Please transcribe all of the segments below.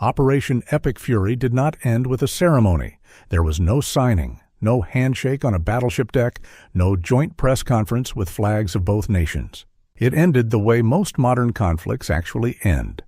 Operation Epic Fury did not end with a ceremony. There was no signing, no handshake on a battleship deck, no joint press conference with flags of both nations. It ended the way most modern conflicts actually end: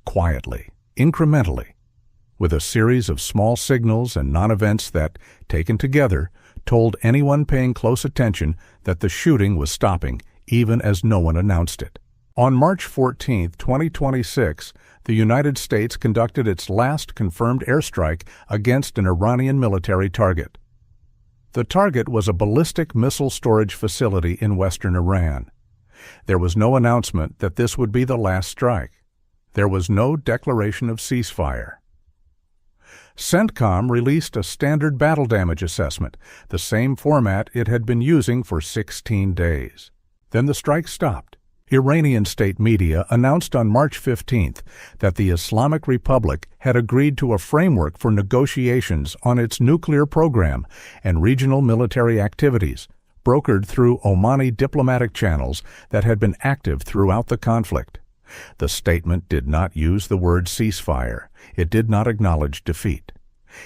quietly, incrementally, with a series of small signals and non-events that, taken together, told anyone paying close attention that the shooting was stopping, even as no one announced it. On March 14, 2026, the United States conducted its last confirmed airstrike against an Iranian military target. The target was a ballistic missile storage facility in western Iran. There was no announcement that this would be the last strike. There was no declaration of ceasefire. CENTCOM released a standard battle damage assessment, the same format it had been using for 16 days. Then the strike stopped. Iranian state media announced on March 15th that the Islamic Republic had agreed to a framework for negotiations on its nuclear program and regional military activities, brokered through Omani diplomatic channels that had been active throughout the conflict. The statement did not use the word ceasefire. It did not acknowledge defeat.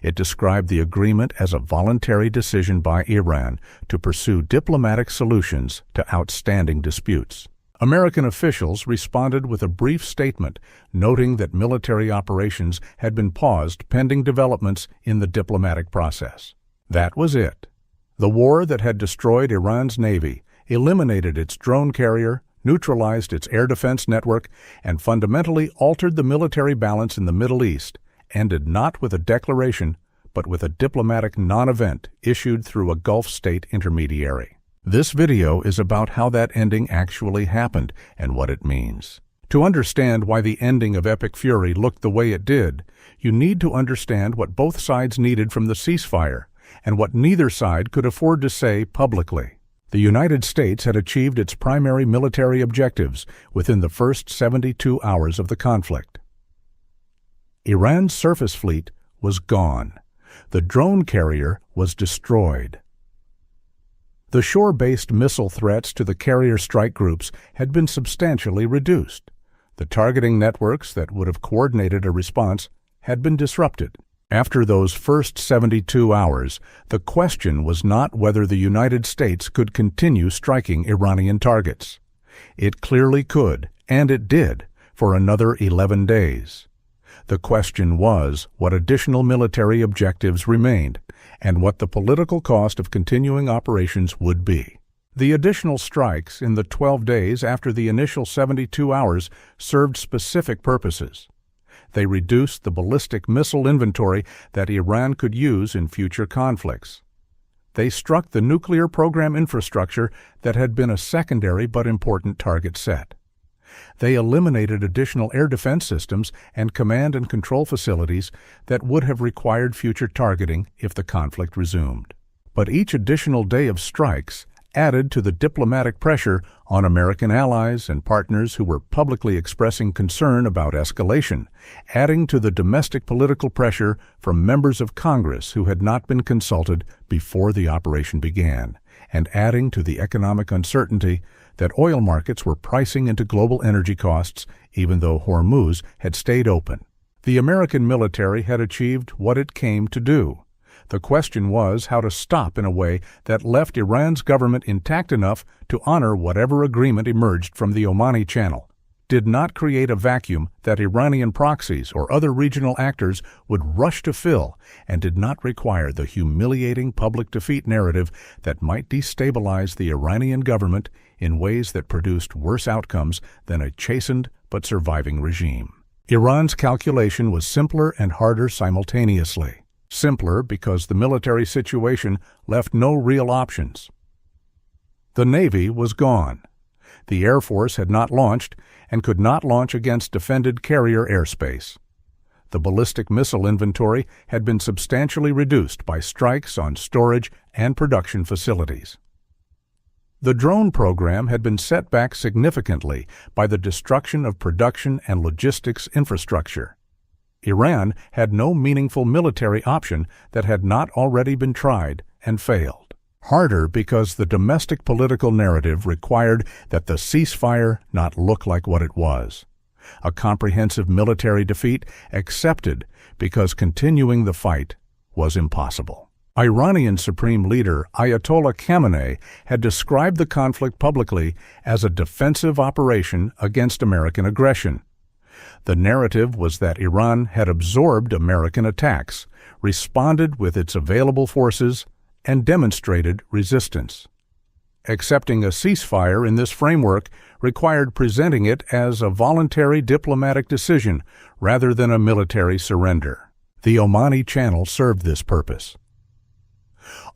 It described the agreement as a voluntary decision by Iran to pursue diplomatic solutions to outstanding disputes. American officials responded with a brief statement noting that military operations had been paused pending developments in the diplomatic process. That was it. The war that had destroyed Iran's navy, eliminated its drone carrier, neutralized its air defense network, and fundamentally altered the military balance in the Middle East, ended not with a declaration, but with a diplomatic non-event issued through a Gulf state intermediary. This video is about how that ending actually happened and what it means. To understand why the ending of Epic Fury looked the way it did, you need to understand what both sides needed from the ceasefire and what neither side could afford to say publicly. The United States had achieved its primary military objectives within the first 72 hours of the conflict. Iran's surface fleet was gone. The drone carrier was destroyed. The shore-based missile threats to the carrier strike groups had been substantially reduced. The targeting networks that would have coordinated a response had been disrupted. After those first 72 hours, the question was not whether the United States could continue striking Iranian targets. It clearly could, and it did, for another 11 days. The question was what additional military objectives remained, and what the political cost of continuing operations would be. The additional strikes in the 12 days after the initial 72 hours served specific purposes. They reduced the ballistic missile inventory that Iran could use in future conflicts. They struck the nuclear program infrastructure that had been a secondary but important target set. They eliminated additional air defense systems and command and control facilities that would have required future targeting if the conflict resumed. But each additional day of strikes added to the diplomatic pressure on American allies and partners who were publicly expressing concern about escalation, adding to the domestic political pressure from members of Congress who had not been consulted before the operation began, and adding to the economic uncertainty that oil markets were pricing into global energy costs even though Hormuz had stayed open. The American military had achieved what it came to do. The question was how to stop in a way that left Iran's government intact enough to honor whatever agreement emerged from the Omani Channel, did not create a vacuum that Iranian proxies or other regional actors would rush to fill, and did not require the humiliating public defeat narrative that might destabilize the Iranian government in ways that produced worse outcomes than a chastened but surviving regime. Iran's calculation was simpler and harder simultaneously. Simpler because the military situation left no real options. The Navy was gone. The Air Force had not launched and could not launch against defended carrier airspace. The ballistic missile inventory had been substantially reduced by strikes on storage and production facilities. The drone program had been set back significantly by the destruction of production and logistics infrastructure. Iran had no meaningful military option that had not already been tried and failed. Harder because the domestic political narrative required that the ceasefire not look like what it was. a comprehensive military defeat accepted because continuing the fight was impossible. Iranian Supreme Leader Ayatollah Khamenei had described the conflict publicly as a defensive operation against American aggression. The narrative was that Iran had absorbed American attacks, responded with its available forces, and demonstrated resistance. Accepting a ceasefire in this framework required presenting it as a voluntary diplomatic decision rather than a military surrender. The Omani Channel served this purpose.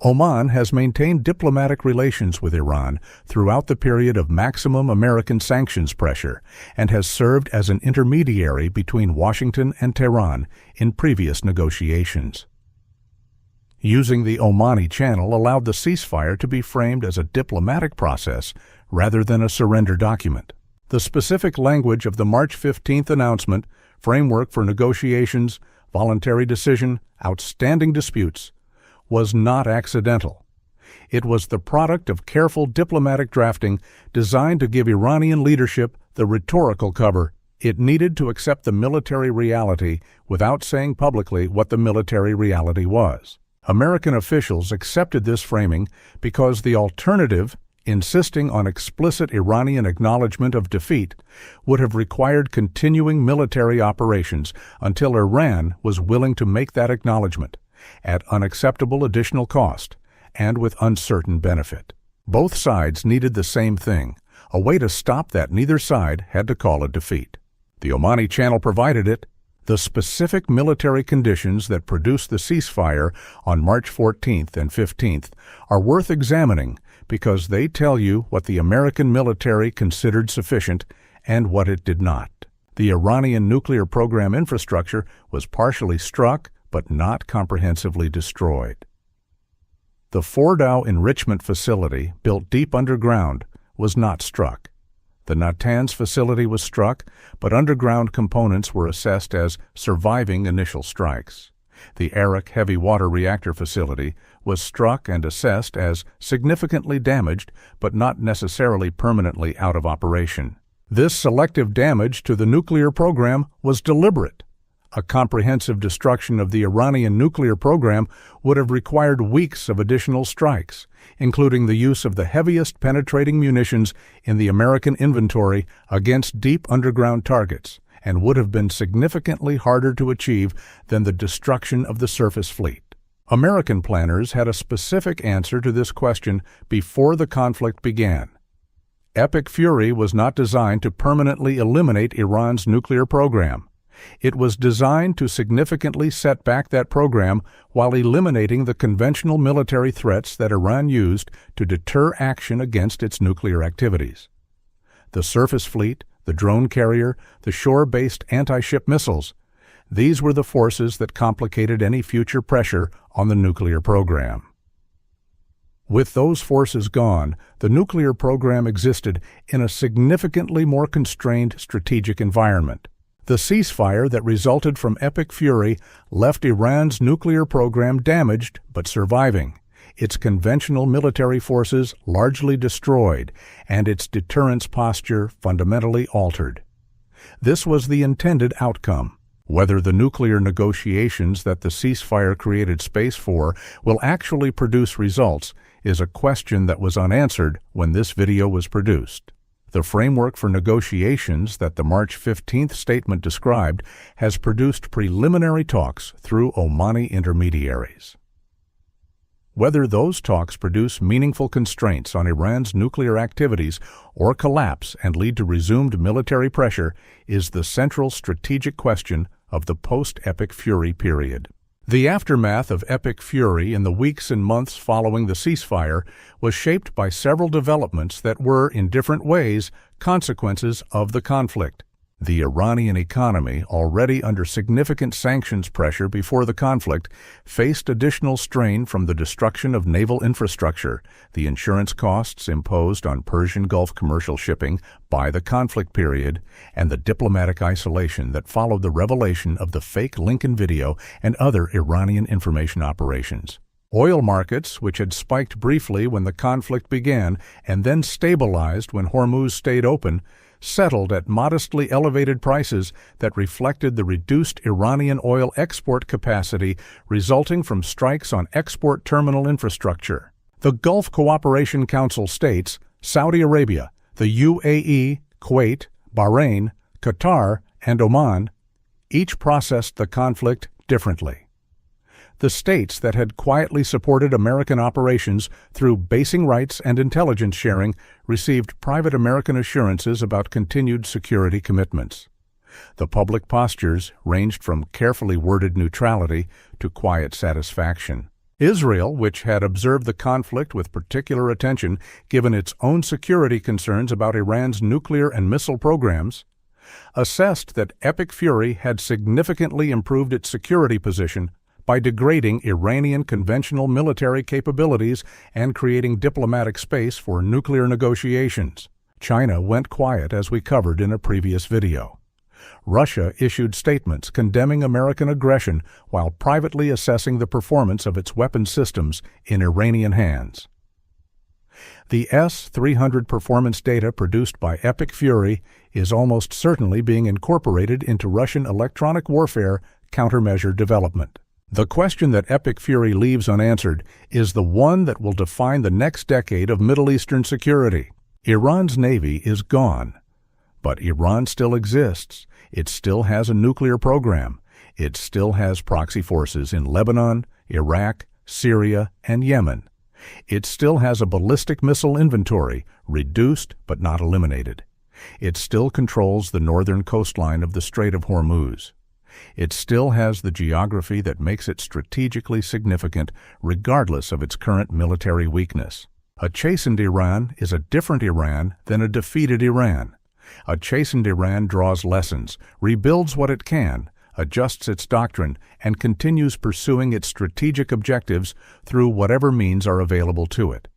Oman has maintained diplomatic relations with Iran throughout the period of maximum American sanctions pressure and has served as an intermediary between Washington and Tehran in previous negotiations. Using the Omani Channel allowed the ceasefire to be framed as a diplomatic process rather than a surrender document. The specific language of the March 15th announcement, framework for negotiations, voluntary decision, outstanding disputes, was not accidental. It was the product of careful diplomatic drafting designed to give Iranian leadership the rhetorical cover it needed to accept the military reality without saying publicly what the military reality was. American officials accepted this framing because the alternative, insisting on explicit Iranian acknowledgement of defeat, would have required continuing military operations until Iran was willing to make that acknowledgement, at unacceptable additional cost, and with uncertain benefit. Both sides needed the same thing, a way to stop that neither side had to call a defeat. The Omani Channel provided it. The specific military conditions that produced the ceasefire on March 14th and 15th are worth examining because they tell you what the American military considered sufficient and what it did not. The Iranian nuclear program infrastructure was partially struck but not comprehensively destroyed. The Fordow enrichment facility, built deep underground, was not struck. The Natanz facility was struck, but underground components were assessed as surviving initial strikes. The Arak heavy water reactor facility was struck and assessed as significantly damaged, but not necessarily permanently out of operation. This selective damage to the nuclear program was deliberate. A comprehensive destruction of the Iranian nuclear program would have required weeks of additional strikes, including the use of the heaviest penetrating munitions in the American inventory against deep underground targets, and would have been significantly harder to achieve than the destruction of the surface fleet. American planners had a specific answer to this question before the conflict began. Epic Fury was not designed to permanently eliminate Iran's nuclear program. It was designed to significantly set back that program while eliminating the conventional military threats that Iran used to deter action against its nuclear activities. The surface fleet, the drone carrier, the shore-based anti-ship missiles, these were the forces that complicated any future pressure on the nuclear program. With those forces gone, the nuclear program existed in a significantly more constrained strategic environment. The ceasefire that resulted from Epic Fury left Iran's nuclear program damaged but surviving, its conventional military forces largely destroyed, and its deterrence posture fundamentally altered. This was the intended outcome. Whether the nuclear negotiations that the ceasefire created space for will actually produce results is a question that was unanswered when this video was produced. The framework for negotiations that the March 15th statement described has produced preliminary talks through Omani intermediaries. Whether those talks produce meaningful constraints on Iran's nuclear activities or collapse and lead to resumed military pressure is the central strategic question of the post-Epic Fury period. The aftermath of Epic Fury in the weeks and months following the ceasefire was shaped by several developments that were, in different ways, consequences of the conflict. The Iranian economy, already under significant sanctions pressure before the conflict, faced additional strain from the destruction of naval infrastructure, the insurance costs imposed on Persian Gulf commercial shipping by the conflict period, and the diplomatic isolation that followed the revelation of the fake Lincoln video and other Iranian information operations. Oil markets, which had spiked briefly when the conflict began and then stabilized when Hormuz stayed open, settled at modestly elevated prices that reflected the reduced Iranian oil export capacity resulting from strikes on export terminal infrastructure. The Gulf Cooperation Council states Saudi Arabia, the UAE, Kuwait, Bahrain, Qatar, and Oman each processed the conflict differently. The states that had quietly supported American operations through basing rights and intelligence sharing received private American assurances about continued security commitments. The public postures ranged from carefully worded neutrality to quiet satisfaction. Israel, which had observed the conflict with particular attention given its own security concerns about Iran's nuclear and missile programs, assessed that Epic Fury had significantly improved its security position by degrading Iranian conventional military capabilities and creating diplomatic space for nuclear negotiations. China went quiet, as we covered in a previous video. Russia issued statements condemning American aggression while privately assessing the performance of its weapons systems in Iranian hands. The S-300 performance data produced by Epic Fury is almost certainly being incorporated into Russian electronic warfare countermeasure development. The question that Epic Fury leaves unanswered is the one that will define the next decade of Middle Eastern security. Iran's navy is gone, but Iran still exists. It still has a nuclear program. It still has proxy forces in Lebanon, Iraq, Syria, and Yemen. It still has a ballistic missile inventory, reduced but not eliminated. It still controls the northern coastline of the Strait of Hormuz. It still has the geography that makes it strategically significant regardless of its current military weakness. A chastened Iran is a different Iran than a defeated Iran. A chastened Iran draws lessons, rebuilds what it can, adjusts its doctrine, and continues pursuing its strategic objectives through whatever means are available to it.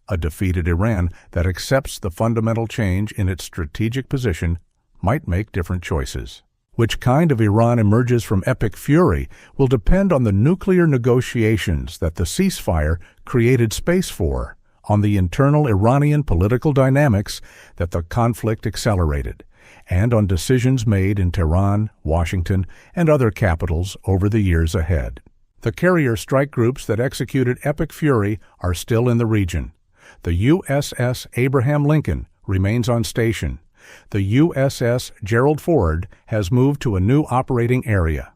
A defeated Iran that accepts the fundamental change in its strategic position might make different choices. Which kind of Iran emerges from Epic Fury will depend on the nuclear negotiations that the ceasefire created space for, on the internal Iranian political dynamics that the conflict accelerated, and on decisions made in Tehran, Washington, and other capitals over the years ahead. The carrier strike groups that executed Epic Fury are still in the region. The USS Abraham Lincoln remains on station. The USS Gerald Ford has moved to a new operating area.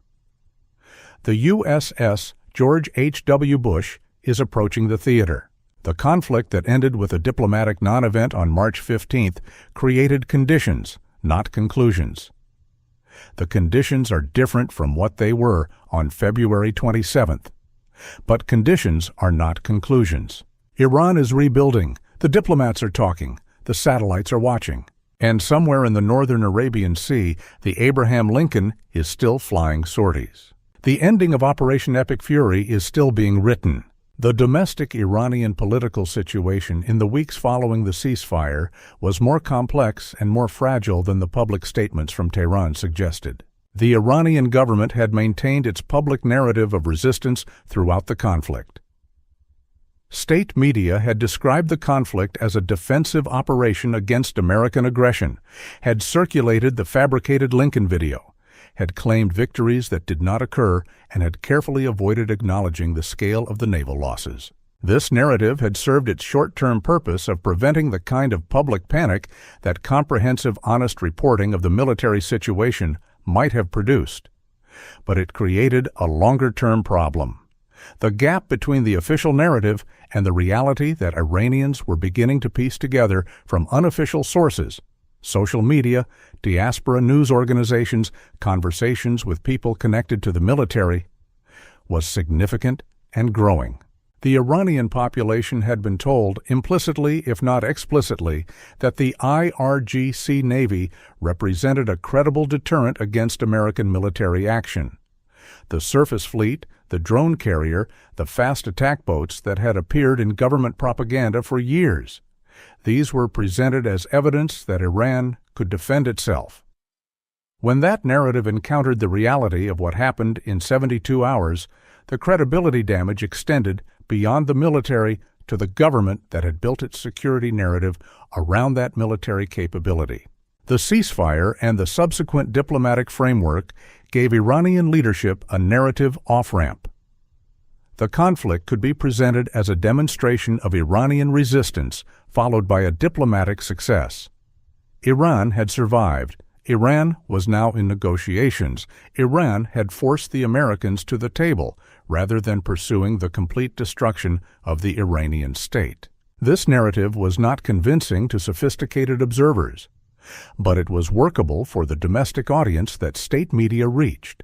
The USS George H.W. Bush is approaching the theater. The conflict that ended with a diplomatic non-event on March 15th created conditions, not conclusions. The conditions are different from what they were on February 27th. But conditions are not conclusions. Iran is rebuilding, the diplomats are talking, the satellites are watching. And somewhere in the northern Arabian Sea, the Abraham Lincoln is still flying sorties. The ending of Operation Epic Fury is still being written. The domestic Iranian political situation in the weeks following the ceasefire was more complex and more fragile than the public statements from Tehran suggested. The Iranian government had maintained its public narrative of resistance throughout the conflict. State media had described the conflict as a defensive operation against American aggression, had circulated the fabricated Lincoln video, had claimed victories that did not occur, and had carefully avoided acknowledging the scale of the naval losses. This narrative had served its short-term purpose of preventing the kind of public panic that comprehensive, honest reporting of the military situation might have produced. But it created a longer-term problem. The gap between the official narrative and the reality that Iranians were beginning to piece together from unofficial sources, social media, diaspora news organizations, conversations with people connected to the military, was significant and growing. The Iranian population had been told, implicitly if not explicitly, that the IRGC Navy represented a credible deterrent against American military action. The surface fleet, the drone carrier, the fast attack boats that had appeared in government propaganda for years. These were presented as evidence that Iran could defend itself. When that narrative encountered the reality of what happened in 72 hours, the credibility damage extended beyond the military to the government that had built its security narrative around that military capability. The ceasefire and the subsequent diplomatic framework gave Iranian leadership a narrative off-ramp. The conflict could be presented as a demonstration of Iranian resistance followed by a diplomatic success. Iran had survived. Iran was now in negotiations. Iran had forced the Americans to the table rather than pursuing the complete destruction of the Iranian state. This narrative was not convincing to sophisticated observers, but it was workable for the domestic audience that state media reached.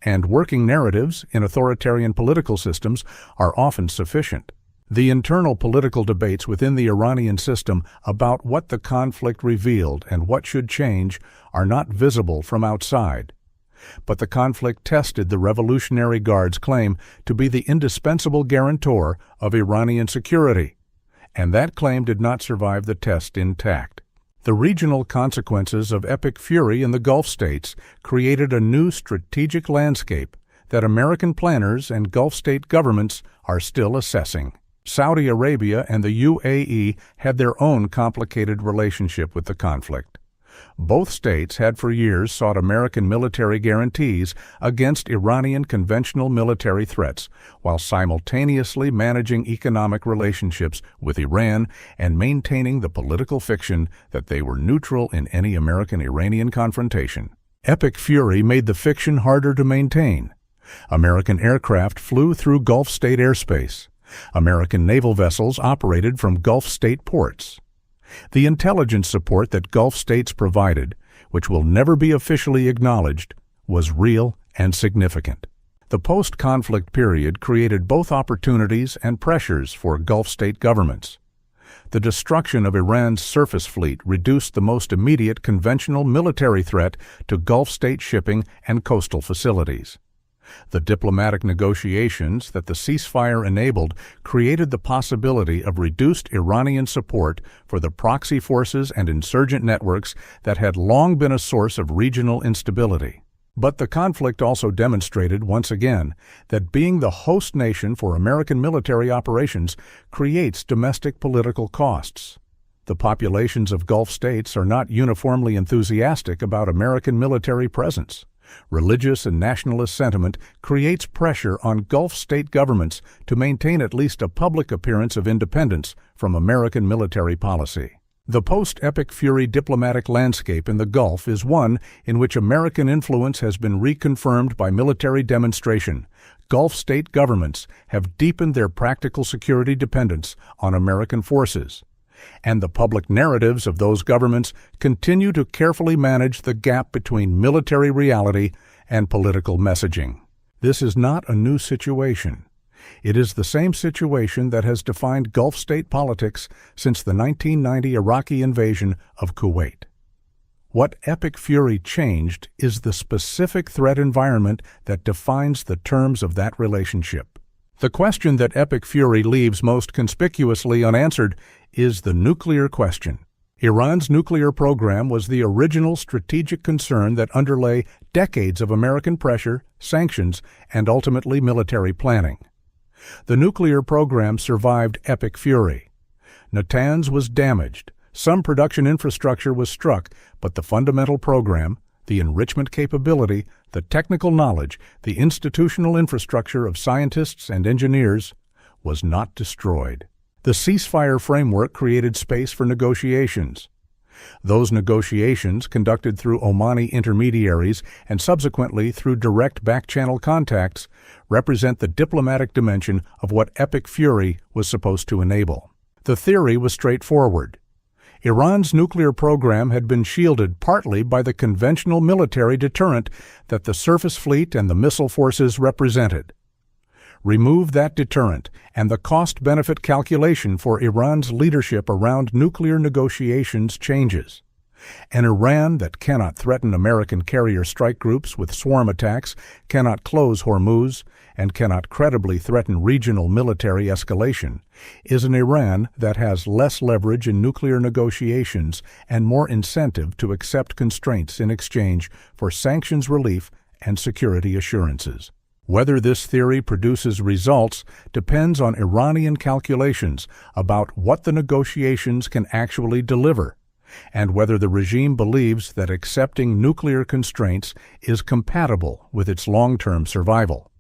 And working narratives in authoritarian political systems are often sufficient. The internal political debates within the Iranian system about what the conflict revealed and what should change are not visible from outside. But the conflict tested the Revolutionary Guard's claim to be the indispensable guarantor of Iranian security, and that claim did not survive the test intact. The regional consequences of epic fury in the Gulf states created a new strategic landscape that American planners and Gulf state governments are still assessing. Saudi Arabia and the UAE had their own complicated relationship with the conflict. Both states had for years sought American military guarantees against Iranian conventional military threats, while simultaneously managing economic relationships with Iran and maintaining the political fiction that they were neutral in any American-Iranian confrontation. Epic fury made the fiction harder to maintain. American aircraft flew through Gulf state airspace. American naval vessels operated from Gulf state ports. The intelligence support that Gulf states provided, which will never be officially acknowledged, was real and significant. The post-conflict period created both opportunities and pressures for Gulf state governments. The destruction of Iran's surface fleet reduced the most immediate conventional military threat to Gulf state shipping and coastal facilities. The diplomatic negotiations that the ceasefire enabled created the possibility of reduced Iranian support for the proxy forces and insurgent networks that had long been a source of regional instability. But the conflict also demonstrated once again that being the host nation for American military operations creates domestic political costs. The populations of Gulf states are not uniformly enthusiastic about American military presence. Religious and nationalist sentiment creates pressure on Gulf state governments to maintain at least a public appearance of independence from American military policy. The post-epic fury diplomatic landscape in the Gulf is one in which American influence has been reconfirmed by military demonstration. Gulf state governments have deepened their practical security dependence on American forces, and the public narratives of those governments continue to carefully manage the gap between military reality and political messaging. This is not a new situation. It is the same situation that has defined Gulf state politics since the 1990 Iraqi invasion of Kuwait. What epic fury changed is the specific threat environment that defines the terms of that relationship. The question that epic fury leaves most conspicuously unanswered is the nuclear question. Iran's nuclear program was the original strategic concern that underlay decades of American pressure, sanctions, and ultimately military planning. The nuclear program survived epic fury. Natanz was damaged. Some production infrastructure was struck, but the fundamental program, the enrichment capability, the technical knowledge, the institutional infrastructure of scientists and engineers was not destroyed. The ceasefire framework created space for negotiations. Those negotiations, conducted through Omani intermediaries and subsequently through direct back-channel contacts, represent the diplomatic dimension of what epic fury was supposed to enable. The theory was straightforward. Iran's nuclear program had been shielded partly by the conventional military deterrent that the surface fleet and the missile forces represented. Remove that deterrent, and the cost-benefit calculation for Iran's leadership around nuclear negotiations changes. An Iran that cannot threaten American carrier strike groups with swarm attacks, cannot close Hormuz, and cannot credibly threaten regional military escalation, is an Iran that has less leverage in nuclear negotiations and more incentive to accept constraints in exchange for sanctions relief and security assurances. Whether this theory produces results depends on Iranian calculations about what the negotiations can actually deliver, and whether the regime believes that accepting nuclear constraints is compatible with its long-term survival.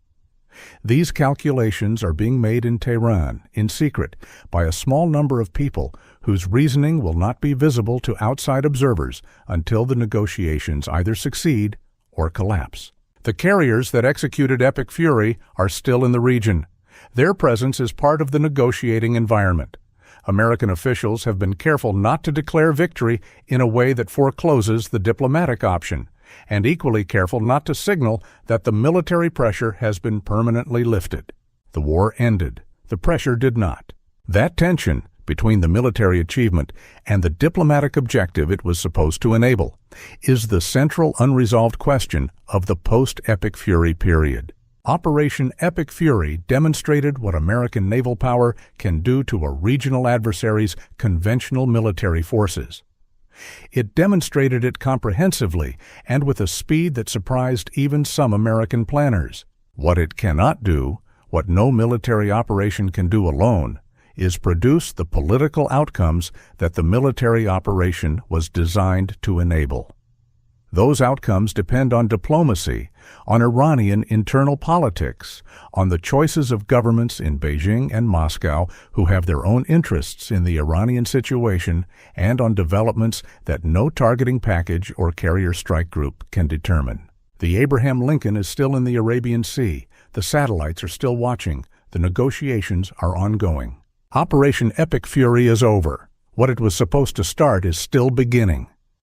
These calculations are being made in Tehran, in secret, by a small number of people whose reasoning will not be visible to outside observers until the negotiations either succeed or collapse. The carriers that executed Epic Fury are still in the region. Their presence is part of the negotiating environment. American officials have been careful not to declare victory in a way that forecloses the diplomatic option, and equally careful not to signal that the military pressure has been permanently lifted. The war ended. The pressure did not. That tension between the military achievement and the diplomatic objective it was supposed to enable is the central unresolved question of the post-Epic Fury period. Operation Epic Fury demonstrated what American naval power can do to a regional adversary's conventional military forces. It demonstrated it comprehensively and with a speed that surprised even some American planners. What it cannot do, what no military operation can do alone, is produce the political outcomes that the military operation was designed to enable. Those outcomes depend on diplomacy, on Iranian internal politics, on the choices of governments in Beijing and Moscow who have their own interests in the Iranian situation, and on developments that no targeting package or carrier strike group can determine. The Abraham Lincoln is still in the Arabian Sea. The satellites are still watching. The negotiations are ongoing. Operation Epic Fury is over. What it was supposed to start is still beginning.